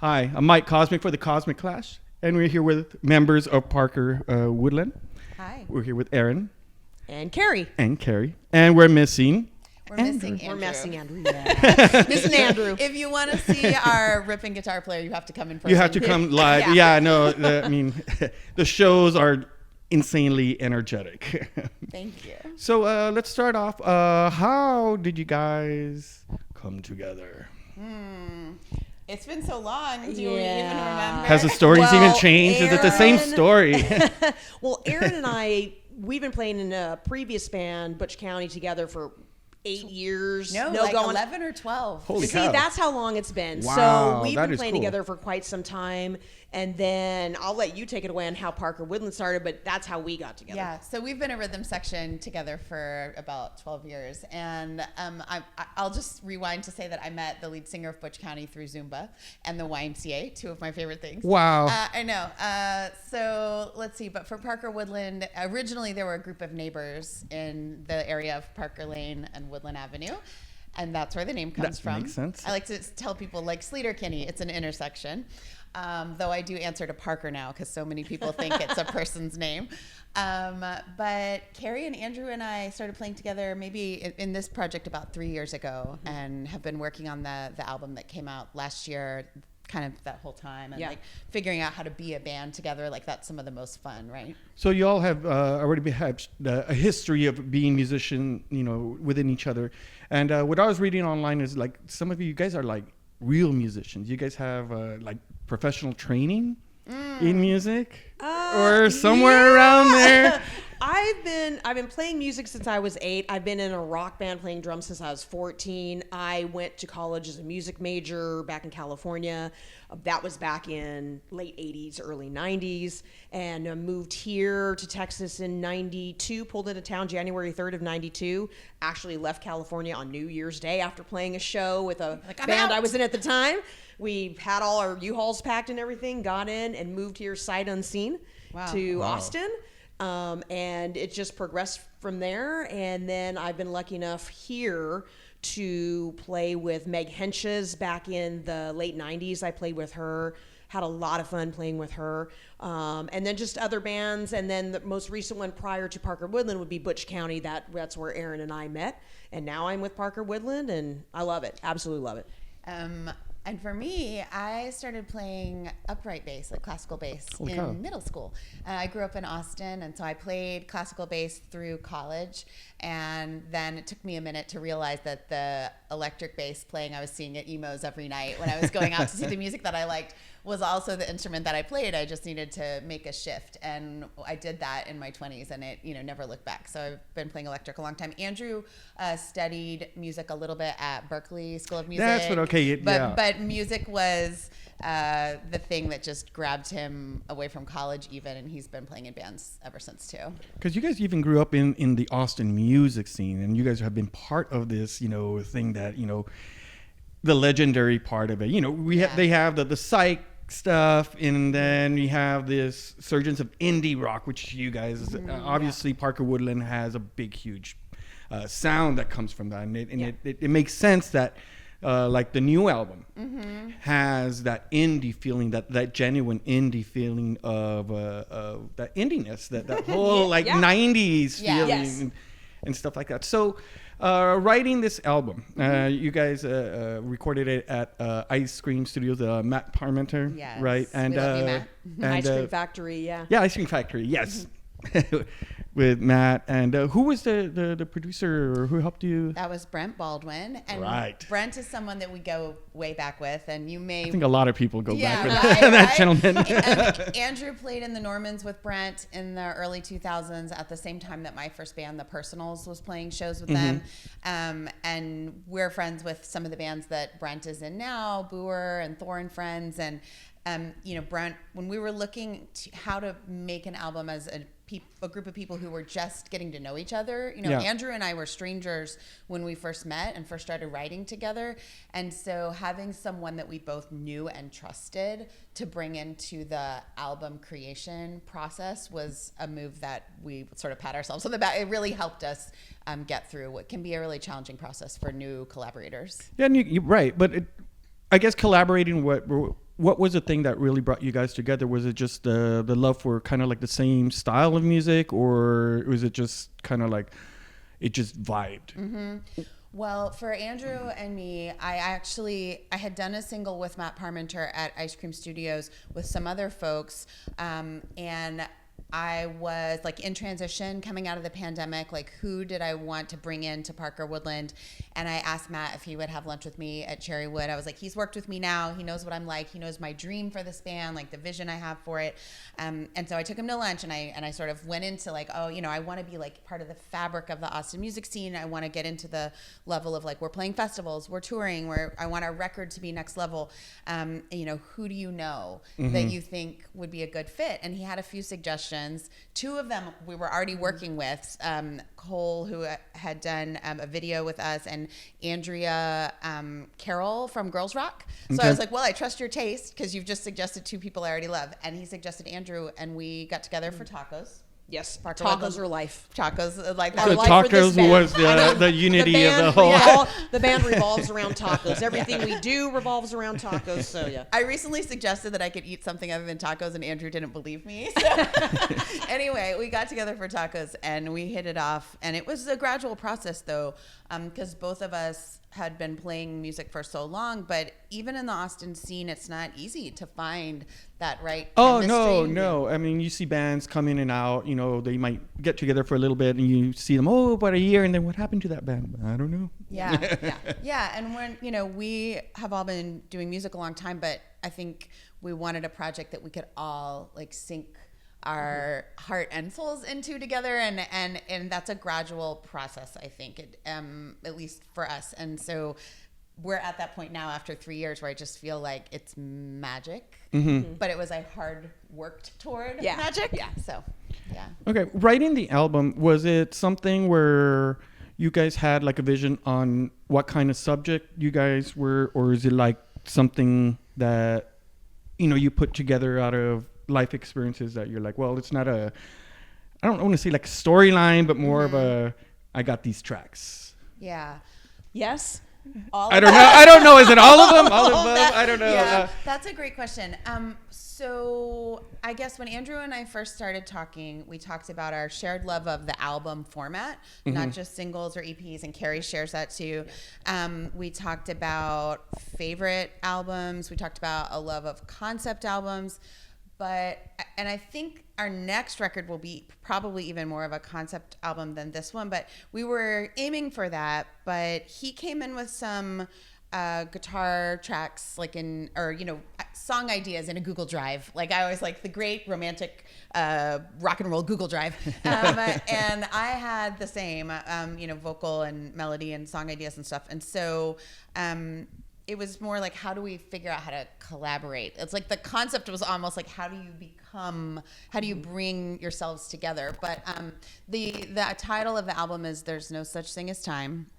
Hi, I'm Mike Cosmic for the Cosmic Clash, and we're here with members of Parker Woodland. Hi. We're here with Erin. And Keri. And Keri. And we're missing... We're missing Andrew. We're missing Andrew. Yeah. Missing Andrew. If you want to see our ripping guitar player, you have to come in person. You have to come live. Yeah, no, I mean, the shows are insanely energetic. Thank you. So let's start off. How did you guys come together? It's been so long. Do you even remember? Has the stories even changed? Is it the same story? Well, Erin and I, we've been playing in a previous band, Butch County, together for 8 years. No, like 11 or 12. Holy See, cow. that's how long it's been. Wow, So we've that been is playing cool. together for quite some time. And then I'll let you take it away on how Parker Woodland started, but that's how we got together. Yeah, so we've been a rhythm section together for about 12 years. And I'll just rewind to say that I met the lead singer of Butch County through Zumba and the YMCA, two of my favorite things. Wow. I know. So let's see. But for Parker Woodland, originally there were a group of neighbors in the area of Parker Lane and Woodland Avenue. And that's where the name comes from. Makes sense. I like to tell people, like Sleater Kinney, it's an intersection. Though I do answer to Parker now because so many people think it's a person's name. But Keri and Andrew and I started playing together maybe in this project about 3 years ago, and have been working on the album that came out last year, kind of that whole time, and like figuring out how to be a band together. Like that's some of the most fun, right? So you all have already had a history of being musician, within each other. And what I was reading online is like some of you guys are like real musicians. You guys have like professional training in music or somewhere around there. I've been playing music since I was 8. I've been in a rock band playing drums since I was 14. I went to college as a music major back in California. That was back in late 80s, early 90s, and moved here to Texas in 92, pulled into town January 3rd of 92, actually left California on New Year's Day after playing a show with a band I was in at the time. We had all our U-Hauls packed and everything, got in and moved here sight unseen to Austin. And it just progressed from there. And then I've been lucky enough here to play with Meg Henches back in the late 90s. I played with her, had a lot of fun playing with her. And then just other bands. And then the most recent one prior to Parker Woodland would be Butch County. That's where Erin and I met. And now I'm with Parker Woodland, and I love it. Absolutely love it. And for me, I started playing upright bass, like classical bass, in middle school. I grew up in Austin, and so I played classical bass through college. And then it took me a minute to realize that the electric bass playing I was seeing at emos every night when I was going out to see the music that I liked was also the instrument that I played. I just needed to make a shift, and I did that in my 20s, and it never looked back. So I've been playing electric a long time. Andrew studied music a little bit at Berkeley School of Music. That's what But music was the thing that just grabbed him away from college even, and he's been playing in bands ever since too. Because you guys even grew up in the Austin music scene, and you guys have been part of this, thing that, the legendary part of it. They have the psych stuff, and then we have this surgence of indie rock, which you guys, obviously Parker Woodland has a big, huge sound that comes from that. And it makes sense that like the new album has that indie feeling, that genuine indie feeling of that indiness, that whole 90s feeling and stuff like that. So writing this album, you guys recorded it at Ice Cream Studios, Matt Parmenter, right? And we love you, Matt. Ice Cream Factory, yeah, Ice Cream Factory, yes. With Matt. And who was the producer, or who helped you? That was Brent Baldwin. And right. Brent is someone that we go way back with, and you may... I think a lot of people go back with that right? Gentleman. Andrew played in the Normans with Brent in the early 2000s at the same time that my first band, the Personals, was playing shows with them. And we're friends with some of the bands that Brent is in now, Boer and Thor and Friends. And, Brent, when we were looking to how to make an album as a group of people who were just getting to know each other. Andrew and I were strangers when we first met and first started writing together. And so having someone that we both knew and trusted to bring into the album creation process was a move that we sort of pat ourselves on the back. It really helped us get through what can be a really challenging process for new collaborators. Yeah, and you're right. But I guess collaborating what was the thing that really brought you guys together? Was it just the love for kind of like the same style of music, or was it just kind of like it just vibed? Mm-hmm. Well, for Andrew and me, I had done a single with Matt Parmenter at Ice Cream Studios with some other folks, and I was like in transition coming out of the pandemic, like who did I want to bring in to Parker Woodland? And I asked Matt if he would have lunch with me at Cherrywood. I was like, he's worked with me now. He knows what I'm like. He knows my dream for this band, like the vision I have for it. And so I took him to lunch, and I sort of went into like, oh, you know, I want to be like part of the fabric of the Austin music scene. I want to get into the level of like, we're playing festivals, we're touring, I want our record to be next level. You know, who do you know that you think would be a good fit? And he had a few suggestions. Two of them we were already working with, Cole, who had done a video with us, and Andrea Carroll from Girls Rock. So I was like, well, I trust your taste because you've just suggested two people I already love. And he suggested Andrew, and we got together for tacos. Yes, Parker tacos are life. Tacos, like So tacos was the unity of the whole. The band revolves around tacos. Everything we do revolves around tacos. So yeah. I recently suggested that I could eat something other than tacos, and Andrew didn't believe me. So anyway, we got together for tacos, and we hit it off. And it was a gradual process, though, because both of us had been playing music for so long. But even in the Austin scene, it's not easy to find that right chemistry. No. I mean, you see bands come in and out. You know, they might get together for a little bit, and you see them, about a year, and then what happened to that band? I don't know. Yeah. And when, you know, we have all been doing music a long time, but I think we wanted a project that we could all like sync our heart and souls into together, and that's a gradual process, I think, at least for us. And so we're at that point now after 3 years where I just feel like it's magic, but it was a hard worked toward magic. Yeah. So, yeah. Okay. Writing the album, was it something where you guys had like a vision on what kind of subject you guys were, or is it like something that, you know, you put together out of life experiences that you're like, well, it's not I don't want to say like a storyline, but more of a, I got these tracks. Yeah. Yes. I don't know. Is it all of them? All of them? I don't know. Yeah, that's a great question. So I guess when Andrew and I first started talking, we talked about our shared love of the album format, not just singles or EPs, and Keri shares that too. We talked about favorite albums. We talked about a love of concept albums. And I think our next record will be probably even more of a concept album than this one, but we were aiming for that. But he came in with some guitar tracks, song ideas in a Google Drive. Like I always like the great romantic rock and roll Google Drive. And I had the same, vocal and melody and song ideas and stuff. And so, it was more like, how do we figure out how to collaborate? It's like the concept was almost like, how do you bring yourselves together? But the title of the album is There's No Such Thing as Time.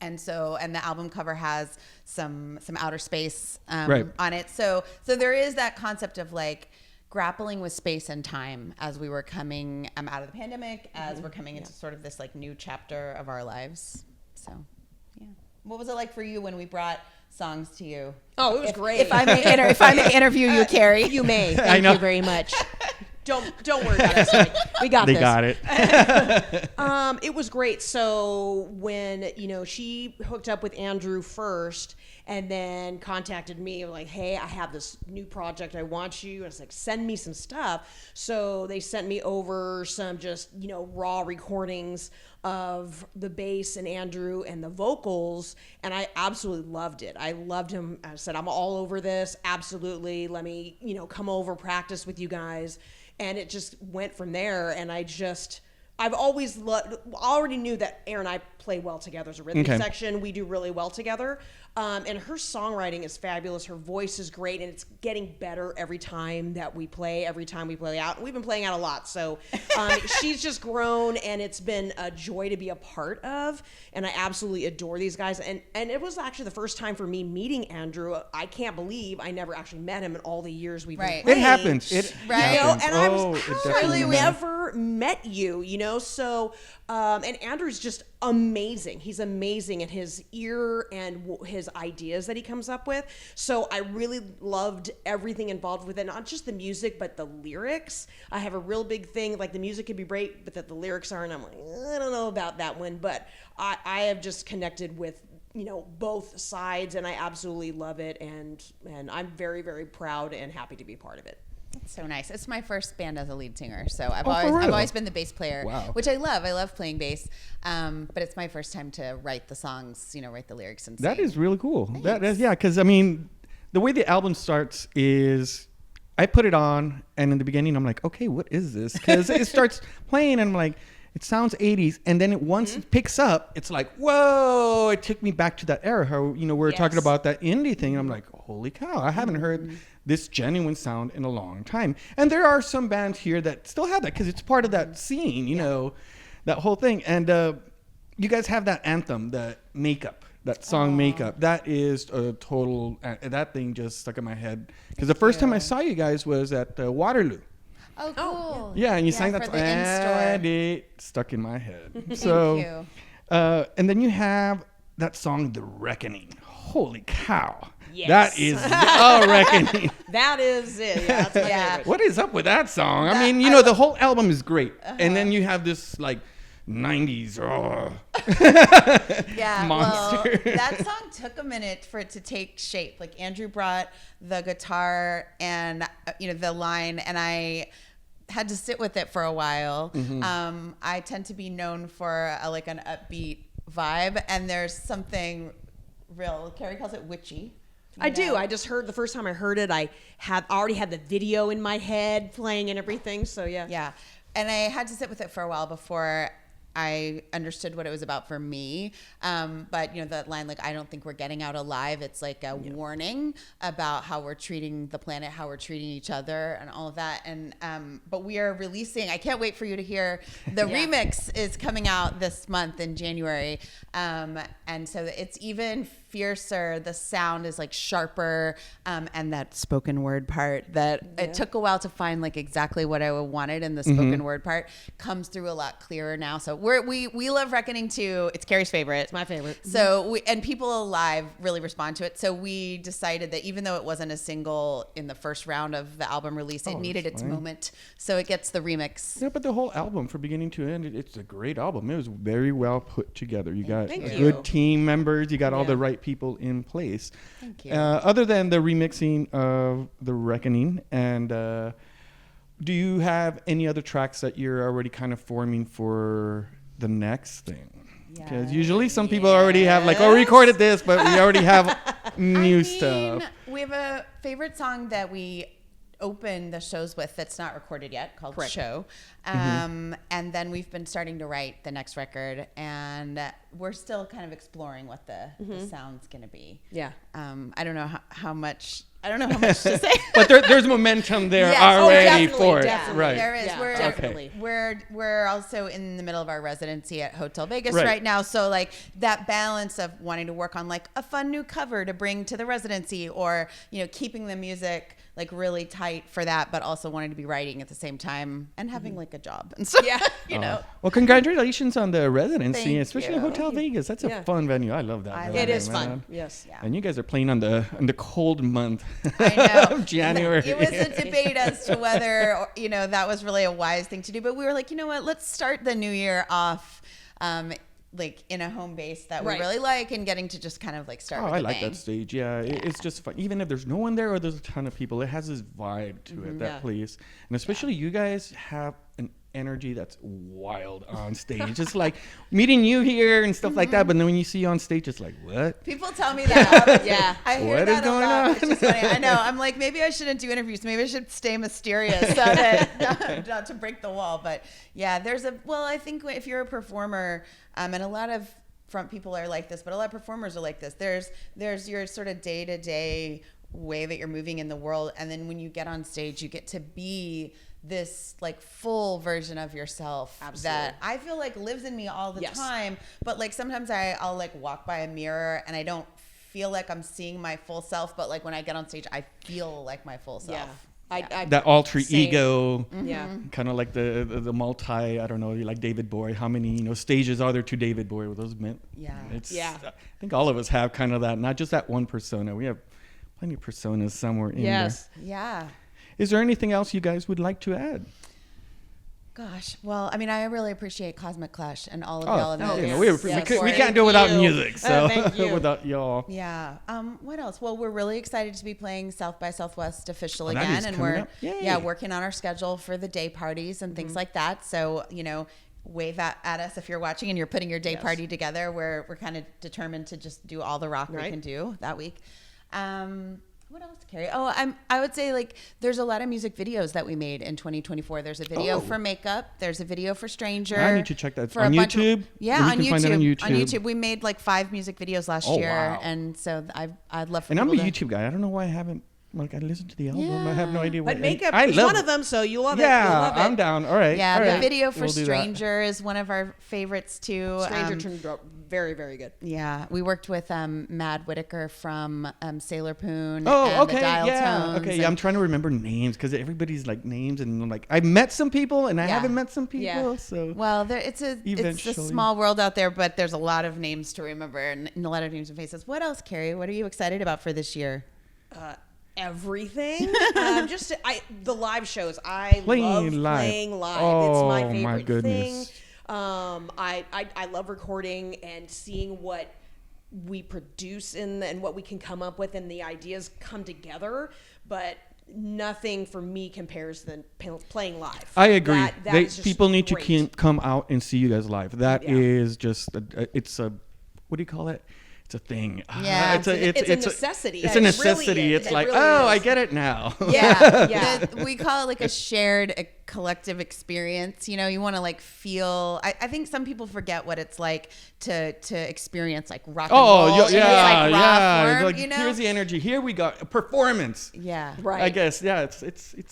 And the album cover has some outer space on it. So there is that concept of like grappling with space and time as we were coming out of the pandemic, as we're coming into sort of this like new chapter of our lives. So, yeah. What was it like for you when we brought songs to you? Oh, it was great. If I may interview you, Keri. You may. Thank you very much. Don't worry about it. We got this. They got it. It was great. So when, she hooked up with Andrew first and then contacted me like, hey, I have this new project. I want you. And it's like, send me some stuff. So they sent me over some just, raw recordings of the bass and Andrew and the vocals, and I absolutely loved it. I loved him. I said, I'm all over this. Absolutely. Let me, come over, practice with you guys. And it just went from there. And I've always already knew that Erin and I play well together as a rhythm section. We do really well together. And her songwriting is fabulous. Her voice is great, and it's getting better every time we play out. And we've been playing out a lot. So she's just grown, and it's been a joy to be a part of. And I absolutely adore these guys. And it was actually the first time for me meeting Andrew. I can't believe I never actually met him in all the years we've been playing. It happens. And I was, how have I never met you? know, so, and Andrew's just amazing. He's amazing at his ear and his ideas that he comes up with. So I really loved everything involved with it, not just the music, but the lyrics. I have a real big thing, like the music could be great, but that the lyrics aren't. I'm like, I don't know about that one, but I have just connected with, you know, both sides, and I absolutely love it, and I'm very, very proud and happy to be part of it. That's so nice. It's my first band as a lead singer, so I've always been the bass player, which I love. I love playing bass, but it's my first time to write the songs, you know, write the lyrics and sing. That is really cool. That is, yeah, because I mean, the way the album starts is I put it on, and in the beginning I'm like, okay, what is this? Because it starts playing, and I'm like, it sounds 80s, and then once it picks up, it's like, whoa! It took me back to that era. How, you know, we're talking about that indie thing, and I'm like, holy cow! I haven't heard this genuine sound in a long time. And there are some bands here that still have that because it's part of that scene, you know, that whole thing. And you guys have that anthem, that Makeup, that song Makeup. That is a total. That thing just stuck in my head because the first time I saw you guys was at Waterloo. Oh, cool. Yeah, and you sang that, and it stuck in my head. So, Thank you. And then you have that song, The Reckoning. Holy cow. Yes. That is The Reckoning. That is it. Yeah, that's my favorite. What is up with that song? I mean, you know, the whole album is great. And then you have this, like, 90s monster. Well, that song took a minute for it to take shape. Like, Andrew brought the guitar and, you know, the line, and I had to sit with it for a while. I tend to be known for an upbeat vibe, and there's something real. Keri calls it witchy. I do. I just heard the first time I heard it, I already had the video in my head playing and everything. So yeah. Yeah. And I had to sit with it for a while before I understood what it was about for me. But, you know, that line, like, I don't think we're getting out alive. It's like a warning about how we're treating the planet, how we're treating each other, and all of that. And but we are releasing, I can't wait for you to hear, the remix is coming out this month in January. And so it's even fiercer. The sound is like sharper, and that spoken word part that it took a while to find like exactly what I wanted in the spoken word part comes through a lot clearer now. So we love Reckoning too. It's Keri's favorite. It's my favorite. So and people alive really respond to it. So we decided that even though it wasn't a single in the first round of the album release, it needed its moment. So it gets the remix. Yeah, but the whole album from beginning to end, it's a great album. It was very well put together. You got good team members. You got all the right people in place. Thank you. Other than the remixing of The Reckoning, and do you have any other tracks that you're already kind of forming for the next thing? Because usually some people already have like, oh, recorded this, but we already have new stuff. We have a favorite song that we open the shows with that's not recorded yet called Show. And then we've been starting to write the next record, and we're still kind of exploring what the sound's going to be. Yeah. I don't know how much to say. But there's momentum there already for it. Definitely. Right. There is. Yeah, definitely. We're also in the middle of our residency at Hotel Vegas right now. So like that balance of wanting to work on like a fun new cover to bring to the residency, or, you know, keeping the music like really tight for that, but also wanting to be writing at the same time and having like a job and stuff. You know. Well, congratulations on the residency, Thank especially you. Hotel Vegas. That's a fun venue. I love that. It is man. fun. Yes. Yeah. And you guys are playing on the cold month I know. of January. It was a debate as to whether, you know, that was really a wise thing to do. But we were like, you know what, let's start the new year off like in a home base that we really like, and getting to just kind of like start with I a like bang. that stage. Yeah, it's just fun. Even if there's no one there or there's a ton of people, it has this vibe to it, that place. And especially you guys have an energy that's wild on stage. It's like meeting you here and stuff like that, but then when you see you on stage, it's like, what? People tell me that. I hear What that is going on? It's just funny. I know. I'm like, maybe I shouldn't do interviews. Maybe I should stay mysterious so that not to break the wall. But yeah, I think if you're a performer, and a lot of front people are like this, but a lot of performers are like this. There's your sort of day-to-day way that you're moving in the world, and then when you get on stage, you get to be this like full version of yourself that I feel like lives in me all the time. But like sometimes I'll like walk by a mirror and I don't feel like I'm seeing my full self, but like when I get on stage, I feel like my full self. that alter same. ego, Yeah. kind of like the multi, I don't know, like David Bowie. How many stages are there to David Bowie? With those meant, I think all of us have kind of that, not just that one persona. We have plenty of personas somewhere in there. Yeah. Is there anything else you guys would like to add? Gosh, well, I mean, I really appreciate Cosmic Clash and all of y'all. We can't do it without music, so without y'all. Yeah. What else? Well, we're really excited to be playing South by Southwest official again, and we're working on our schedule for the day parties and things like that. So wave at us if you're watching and you're putting your day party together. We're kind of determined to just do all the rock we can do that week. What else, Keri? Oh, I would say like there's a lot of music videos that we made in 2024. There's a video for Makeup. There's a video for Stranger. I need to check that on YouTube. On YouTube. We made like 5 music videos last year, and so I'd love for. And I'm a YouTube guy. I don't know why I haven't. Like I listened to the album. Yeah. I have no idea what. But Makeup is one of them, so you love it. Yeah, I'm down. All right. Yeah, the video for Stranger is one of our favorites too. Stranger turned out very, very good. Yeah, we worked with Mad Whitaker from Sailor Poon. Oh, okay. The Dial Tones. Okay, yeah. I'm trying to remember names because everybody's like names, and like I've met some people, and I haven't met some people. Yeah. So it's a small world out there, but there's a lot of names to remember and a lot of names and faces. What else, Keri? What are you excited about for this year? Everything. The live shows. I love playing live. It's my favorite thing. I love recording and seeing what we produce and what we can come up with and the ideas come together. But nothing for me compares than playing live. I agree. People need to come out and see you guys live. That is just it's a what do you call it? It's a thing. Yeah, it's a necessity. It's a necessity. It's like, I get it now. Yeah. We call it like a shared collective experience. You want to like feel. I think some people forget what it's like to experience like rock and roll. Like, here's the energy. Here we got a performance. Yeah, right. I guess it's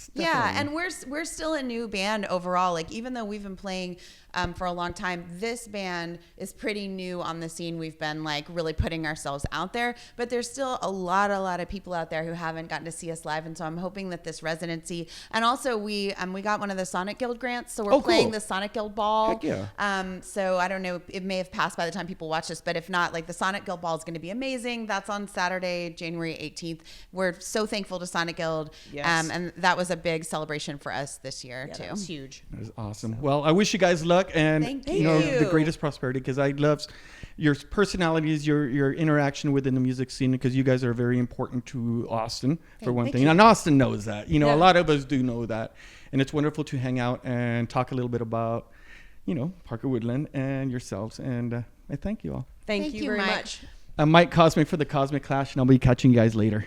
definitely. And we're still a new band overall. Like even though we've been playing for a long time, this band is pretty new on the scene. We've been like really putting ourselves out there, but there's still a lot of people out there who haven't gotten to see us live, and so I'm hoping that this residency, and also we got one of the Sonic Guild grants, so we're playing the Sonic Guild Ball. Heck yeah. So I don't know, it may have passed by the time people watch this, but if not, like the Sonic Guild Ball is going to be amazing. That's on Saturday, January 18th. We're so thankful to Sonic Guild, and that was a big celebration for us this year too. That was huge. That was awesome. Well, I wish you guys luck and the greatest prosperity, because I love your personalities, your interaction within the music scene, because you guys are very important to Austin for one thing. And Austin knows that. A lot of us do know that. And it's wonderful to hang out and talk a little bit about, Parker Woodland and yourselves. And I thank you all. Thank you very much. I'm Mike Cosmic for the Cosmic Clash, and I'll be catching you guys later.